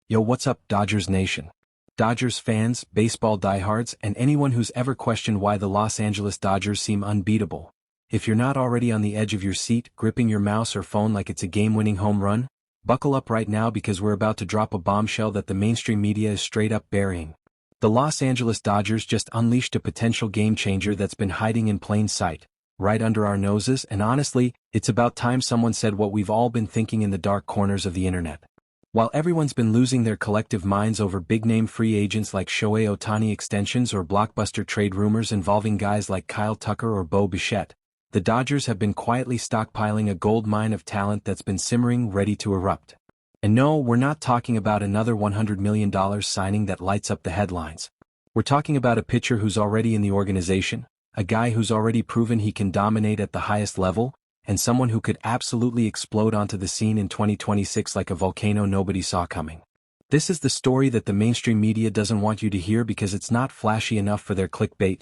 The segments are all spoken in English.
Yo, what's up, Dodgers Nation? Dodgers fans, baseball diehards, and anyone who's ever questioned why the Los Angeles Dodgers seem unbeatable. If you're not already on the edge of your seat, gripping your mouse or phone like it's a game-winning home run, buckle up right now because we're about to drop a bombshell that the mainstream media is straight up burying. The Los Angeles Dodgers just unleashed a potential game-changer that's been hiding in plain sight, right under our noses, and honestly, it's about time someone said what we've all been thinking in the dark corners of the internet. While everyone's been losing their collective minds over big-name free agents like Shohei Ohtani extensions or blockbuster trade rumors involving guys like Kyle Tucker or Bo Bichette, the Dodgers have been quietly stockpiling a gold mine of talent that's been simmering, ready to erupt. And no, we're not talking about another $100 million signing that lights up the headlines. We're talking about a pitcher who's already in the organization, a guy who's already proven he can dominate at the highest level, and someone who could absolutely explode onto the scene in 2026 like a volcano nobody saw coming. This is the story that the mainstream media doesn't want you to hear because it's not flashy enough for their clickbait.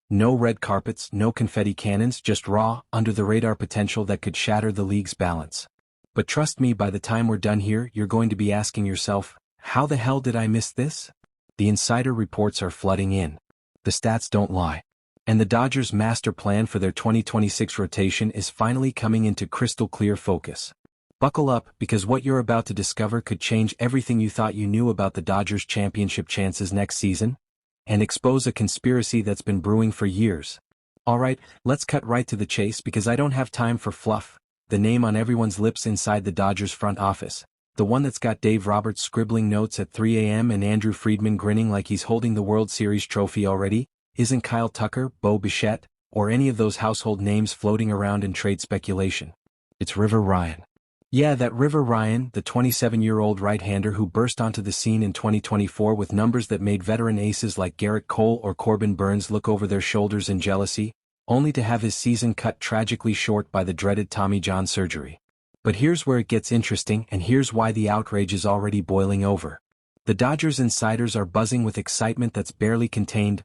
No red carpets, no confetti cannons, just raw, under-the-radar potential that could shatter the league's balance. But trust me, by the time we're done here, you're going to be asking yourself, how the hell did I miss this? The insider reports are flooding in. The stats don't lie. And the Dodgers' master plan for their 2026 rotation is finally coming into crystal clear focus. Buckle up, because what you're about to discover could change everything you thought you knew about the Dodgers' championship chances next season, and expose a conspiracy that's been brewing for years. Alright, let's cut right to the chase because I don't have time for fluff. The name on everyone's lips inside the Dodgers front office, the one that's got Dave Roberts scribbling notes at 3 a.m. and Andrew Friedman grinning like he's holding the World Series trophy already, isn't Kyle Tucker, Bo Bichette, or any of those household names floating around in trade speculation. It's River Ryan. Yeah, that River Ryan, the 27-year-old right-hander who burst onto the scene in 2024 with numbers that made veteran aces like Garrett Cole or Corbin Burns look over their shoulders in jealousy, only to have his season cut tragically short by the dreaded Tommy John surgery. But here's where it gets interesting, and here's why the outrage is already boiling over. The Dodgers insiders are buzzing with excitement that's barely contained.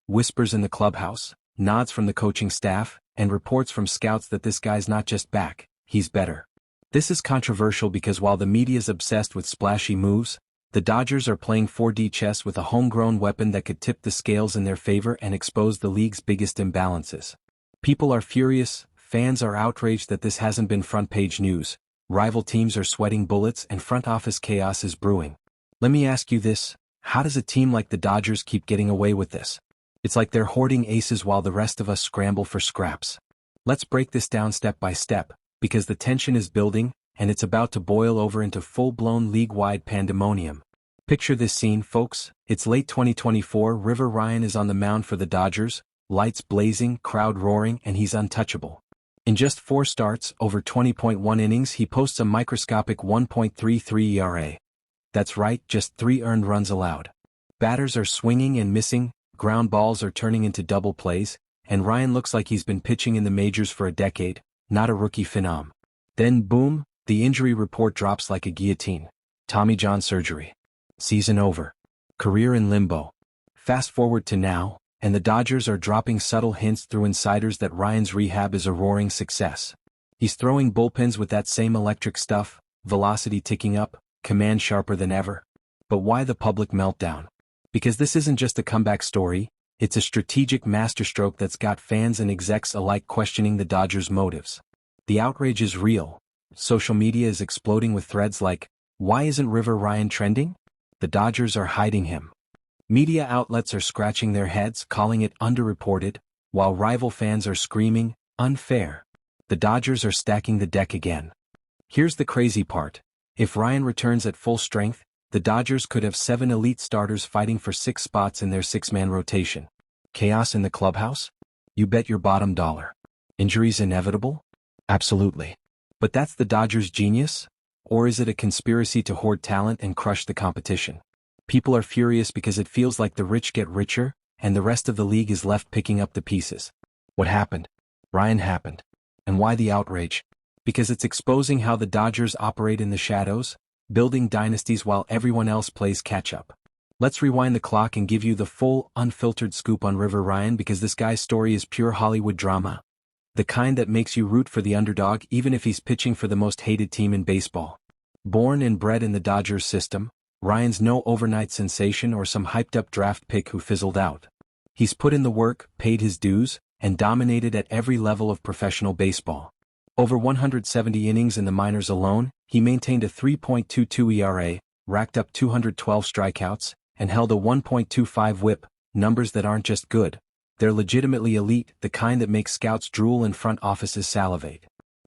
Whispers in the clubhouse, nods from the coaching staff, and reports from scouts that this guy's not just back, he's better. This is controversial because while the media's obsessed with splashy moves, the Dodgers are playing 4D chess with a homegrown weapon that could tip the scales in their favor and expose the league's biggest imbalances. People are furious, fans are outraged that this hasn't been front-page news, rival teams are sweating bullets and front office chaos is brewing. Let me ask you this, how does a team like the Dodgers keep getting away with this? It's like they're hoarding aces while the rest of us scramble for scraps. Let's break this down step by step, because the tension is building, and it's about to boil over into full-blown league-wide pandemonium. Picture this scene, folks. It's late 2024, River Ryan is on the mound for the Dodgers, lights blazing, crowd roaring, and he's untouchable. In just 4 starts, over 20.1 innings, he posts a microscopic 1.33 ERA. That's right, just 3 earned runs allowed. Batters are swinging and missing, ground balls are turning into double plays, and Ryan looks like he's been pitching in the majors for a decade, not a rookie phenom. Then boom, the injury report drops like a guillotine. Tommy John surgery. Season over. Career in limbo. Fast forward to now, and the Dodgers are dropping subtle hints through insiders that Ryan's rehab is a roaring success. He's throwing bullpens with that same electric stuff, velocity ticking up, command sharper than ever. But why the public meltdown? Because this isn't just a comeback story, it's a strategic masterstroke that's got fans and execs alike questioning the Dodgers' motives. The outrage is real. Social media is exploding with threads like, why isn't River Ryan trending? The Dodgers are hiding him. Media outlets are scratching their heads, calling it underreported, while rival fans are screaming, unfair. The Dodgers are stacking the deck again. Here's the crazy part. If Ryan returns at full strength, the Dodgers could have 7 elite starters fighting for 6 spots in their 6-man rotation. Chaos in the clubhouse? You bet your bottom dollar. Injuries inevitable? Absolutely. But that's the Dodgers' genius? Or is it a conspiracy to hoard talent and crush the competition? People are furious because it feels like the rich get richer, and the rest of the league is left picking up the pieces. What happened? Ryan happened. And why the outrage? Because it's exposing how the Dodgers operate in the shadows, building dynasties while everyone else plays catch-up. Let's rewind the clock and give you the full, unfiltered scoop on River Ryan because this guy's story is pure Hollywood drama. The kind that makes you root for the underdog even if he's pitching for the most hated team in baseball. Born and bred in the Dodgers system, Ryan's no overnight sensation or some hyped-up draft pick who fizzled out. He's put in the work, paid his dues, and dominated at every level of professional baseball. Over 170 innings in the minors alone, he maintained a 3.22 ERA, racked up 212 strikeouts, and held a 1.25 WHIP, numbers that aren't just good. They're legitimately elite, the kind that makes scouts drool and front offices salivate.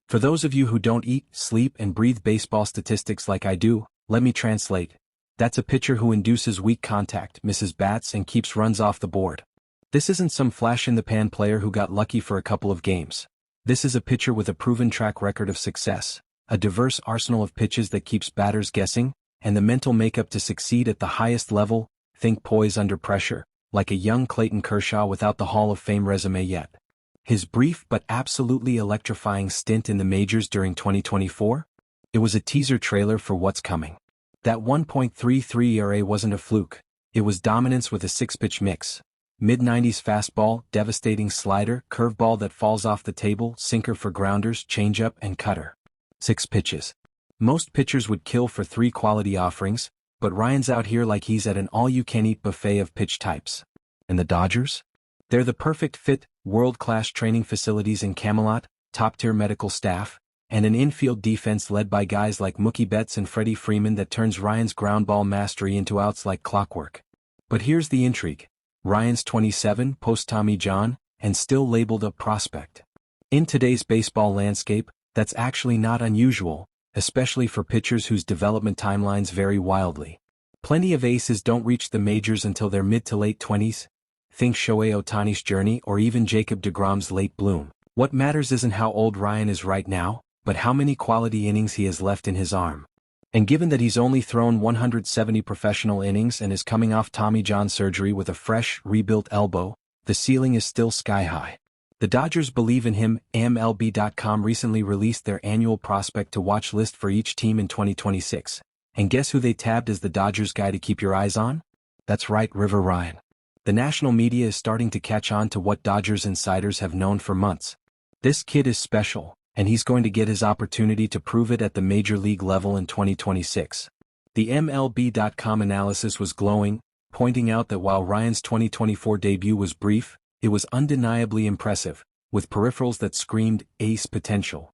For those of you who don't eat, sleep, and breathe baseball statistics like I do, let me translate. That's a pitcher who induces weak contact, misses bats, and keeps runs off the board. This isn't some flash-in-the-pan player who got lucky for a couple of games. This is a pitcher with a proven track record of success, a diverse arsenal of pitches that keeps batters guessing, and the mental makeup to succeed at the highest level. Think poise under pressure, like a young Clayton Kershaw without the Hall of Fame resume yet. His brief but absolutely electrifying stint in the majors during 2024? It was a teaser trailer for what's coming. That 1.33 ERA wasn't a fluke. It was dominance with a six-pitch mix. Mid-90s fastball, devastating slider, curveball that falls off the table, sinker for grounders, changeup, and cutter. 6 pitches. Most pitchers would kill for 3 quality offerings, but Ryan's out here like he's at an all-you-can-eat buffet of pitch types. And the Dodgers? They're the perfect fit, world-class training facilities in Camelot, top-tier medical staff, and an infield defense led by guys like Mookie Betts and Freddie Freeman that turns Ryan's ground ball mastery into outs like clockwork. But here's the intrigue. Ryan's 27, post-Tommy John, and still labeled a prospect. In today's baseball landscape, that's actually not unusual, especially for pitchers whose development timelines vary wildly. Plenty of aces don't reach the majors until their mid to late 20s. Think Shohei Ohtani's journey or even Jacob deGrom's late bloom. What matters isn't how old Ryan is right now, but how many quality innings he has left in his arm. And given that he's only thrown 170 professional innings and is coming off Tommy John surgery with a fresh, rebuilt elbow, the ceiling is still sky-high. The Dodgers believe in him. MLB.com recently released their annual prospect-to-watch list for each team in 2026. And guess who they tabbed as the Dodgers guy to keep your eyes on? That's right, River Ryan. The national media is starting to catch on to what Dodgers insiders have known for months. This kid is special, and he's going to get his opportunity to prove it at the major league level in 2026. The MLB.com analysis was glowing, pointing out that while Ryan's 2024 debut was brief, it was undeniably impressive, with peripherals that screamed ace potential.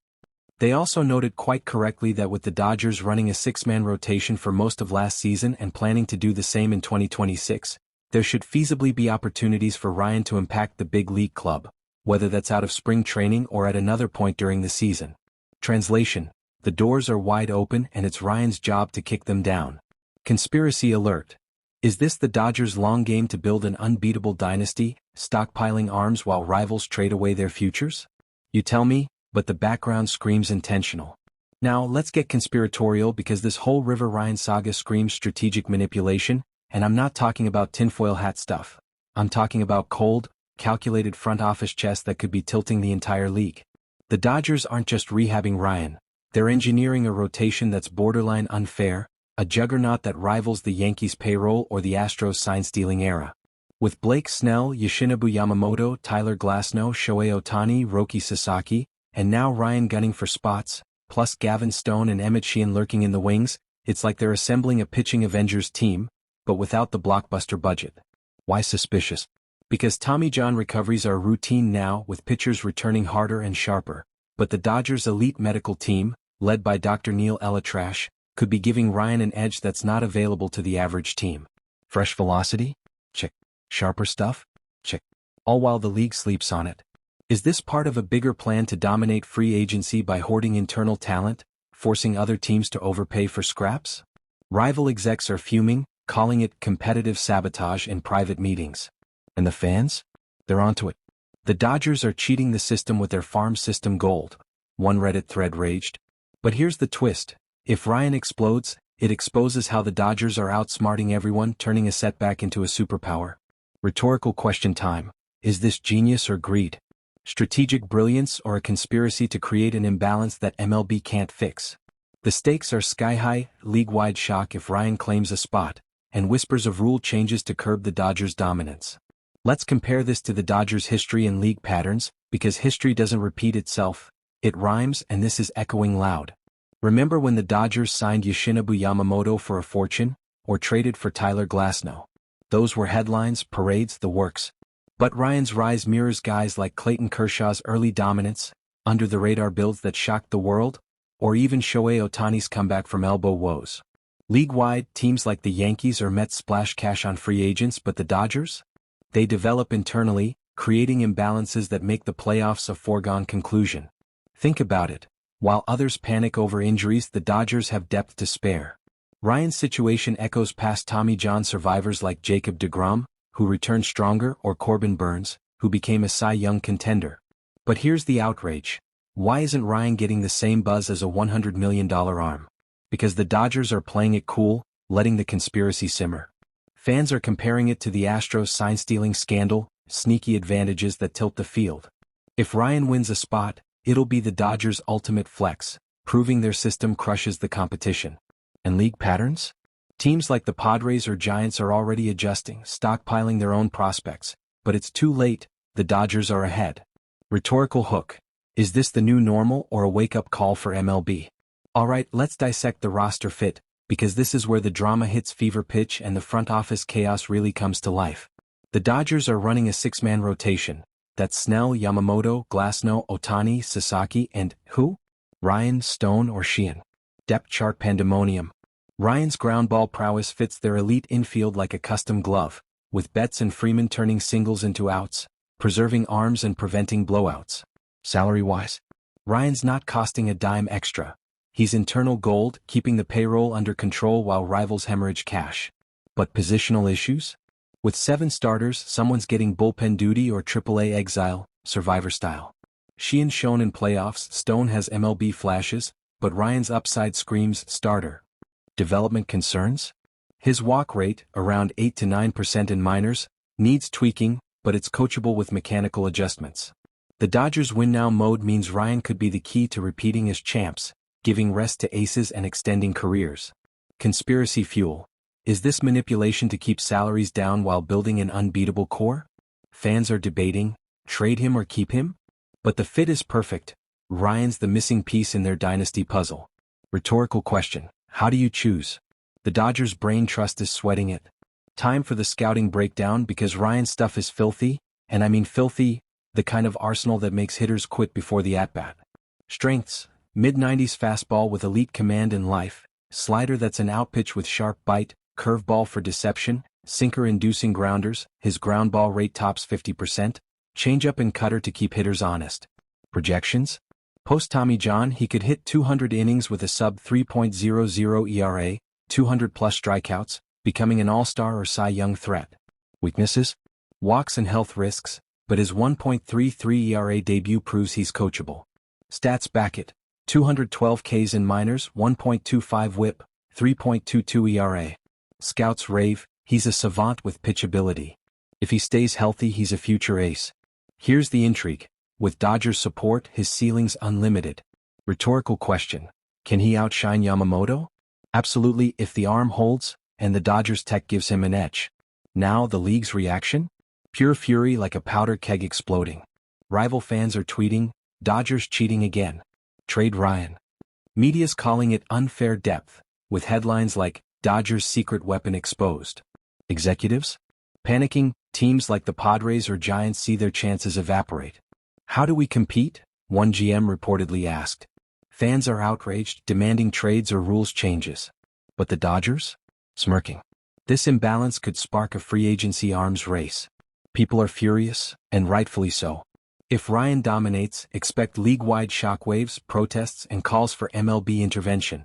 They also noted quite correctly that with the Dodgers running a 6-man rotation for most of last season and planning to do the same in 2026, there should feasibly be opportunities for Ryan to impact the big league club, whether that's out of spring training or at another point during the season. Translation: the doors are wide open and it's Ryan's job to kick them down. Conspiracy alert. Is this the Dodgers' long game to build an unbeatable dynasty, stockpiling arms while rivals trade away their futures? You tell me, but the background screams intentional. Now let's get conspiratorial because this whole River Ryan saga screams strategic manipulation, and I'm not talking about tinfoil hat stuff. I'm talking about cold, calculated front office chess that could be tilting the entire league. The Dodgers aren't just rehabbing Ryan, they're engineering a rotation that's borderline unfair, a juggernaut that rivals the Yankees' payroll or the Astros' sign-stealing era. With Blake Snell, Yoshinobu Yamamoto, Tyler Glasnow, Shohei Ohtani, Roki Sasaki, and now Ryan gunning for spots, plus Gavin Stone and Emmett Sheehan lurking in the wings, it's like they're assembling a pitching Avengers team, but without the blockbuster budget. Why suspicious? Because Tommy John recoveries are routine now with pitchers returning harder and sharper, but the Dodgers' elite medical team, led by Dr. Neil ElAttrache, could be giving Ryan an edge that's not available to the average team. Fresh velocity? Check. Sharper stuff? Check. All while the league sleeps on it. Is this part of a bigger plan to dominate free agency by hoarding internal talent, forcing other teams to overpay for scraps? Rival execs are fuming, calling it competitive sabotage in private meetings. And the fans? They're onto it. The Dodgers are cheating the system with their farm system gold, one Reddit thread raged. But here's the twist. If Ryan explodes, it exposes how the Dodgers are outsmarting everyone, turning a setback into a superpower. Rhetorical question time. Is this genius or greed? Strategic brilliance or a conspiracy to create an imbalance that MLB can't fix? The stakes are sky-high, league-wide shock if Ryan claims a spot, and whispers of rule changes to curb the Dodgers' dominance. Let's compare this to the Dodgers' history and league patterns, because history doesn't repeat itself, it rhymes, and this is echoing loud. Remember when the Dodgers signed Yoshinobu Yamamoto for a fortune? or traded for Tyler Glasnow. Those were headlines, parades, the works. But Ryan's rise mirrors guys like Clayton Kershaw's early dominance, under-the-radar builds that shocked the world, or even Shohei Ohtani's comeback from elbow woes. League-wide, teams like the Yankees or Mets splash cash on free agents, but the Dodgers? They develop internally, creating imbalances that make the playoffs a foregone conclusion. Think about it. While others panic over injuries, the Dodgers have depth to spare. Ryan's situation echoes past Tommy John survivors like Jacob deGrom, who returned stronger, or Corbin Burns, who became a Cy Young contender. But here's the outrage. Why isn't Ryan getting the same buzz as a $100 million arm? Because the Dodgers are playing it cool, letting the conspiracy simmer. Fans are comparing it to the Astros sign-stealing scandal, sneaky advantages that tilt the field. If Ryan wins a spot, it'll be the Dodgers' ultimate flex, proving their system crushes the competition. And league patterns? Teams like the Padres or Giants are already adjusting, stockpiling their own prospects, but it's too late, the Dodgers are ahead. Rhetorical hook. Is this the new normal or a wake-up call for MLB? Alright, let's dissect the roster fit, because this is where the drama hits fever pitch and the front office chaos really comes to life. The Dodgers are running a six-man rotation. That's Snell, Yamamoto, Glasnow, Ohtani, Sasaki, and, who? Ryan, Stone, or Sheehan. Depth chart pandemonium. Ryan's ground ball prowess fits their elite infield like a custom glove, with Betts and Freeman turning singles into outs, preserving arms and preventing blowouts. Salary-wise, Ryan's not costing a dime extra. He's internal gold, keeping the payroll under control while rivals hemorrhage cash. But positional issues? With 7 starters, someone's getting bullpen duty or AAA exile, Survivor style. Sheehan's shown in playoffs, Stone has MLB flashes, but Ryan's upside screams starter. Development concerns? His walk rate, around 8 to 9% in minors, needs tweaking, but it's coachable with mechanical adjustments. The Dodgers' win-now mode means Ryan could be the key to repeating as champs, giving rest to aces and extending careers. Conspiracy fuel. Is this manipulation to keep salaries down while building an unbeatable core? Fans are debating, trade him or keep him? But the fit is perfect. Ryan's the missing piece in their dynasty puzzle. Rhetorical question. How do you choose? The Dodgers' brain trust is sweating it. Time for the scouting breakdown because Ryan's stuff is filthy, and I mean filthy, the kind of arsenal that makes hitters quit before the at-bat. Strengths. Mid-90s fastball with elite command and life, slider that's an outpitch with sharp bite, curveball for deception, sinker-inducing grounders, his ground ball rate tops 50%, changeup and cutter to keep hitters honest. Projections? Post-Tommy John, he could hit 200 innings with a sub-3.00 ERA, 200-plus strikeouts, becoming an all-star or Cy Young threat. Weaknesses? Walks and health risks, but his 1.33 ERA debut proves he's coachable. Stats back it. 212 Ks in minors, 1.25 whip, 3.22 ERA. Scouts rave, he's a savant with pitchability. If he stays healthy, he's a future ace. Here's the intrigue. With Dodgers support, his ceiling's unlimited. Rhetorical question. Can he outshine Yamamoto? Absolutely, if the arm holds, and the Dodgers tech gives him an edge. Now the league's reaction? Pure fury like a powder keg exploding. Rival fans are tweeting, Dodgers cheating again. Trade Ryan. Media's calling it unfair depth, with headlines like, Dodgers' secret weapon exposed. Executives? Panicking, teams like the Padres or Giants see their chances evaporate. How do we compete? One GM reportedly asked. Fans are outraged, demanding trades or rules changes. But the Dodgers? Smirking. This imbalance could spark a free agency arms race. People are furious, and rightfully so. If Ryan dominates, expect league-wide shockwaves, protests, and calls for MLB intervention.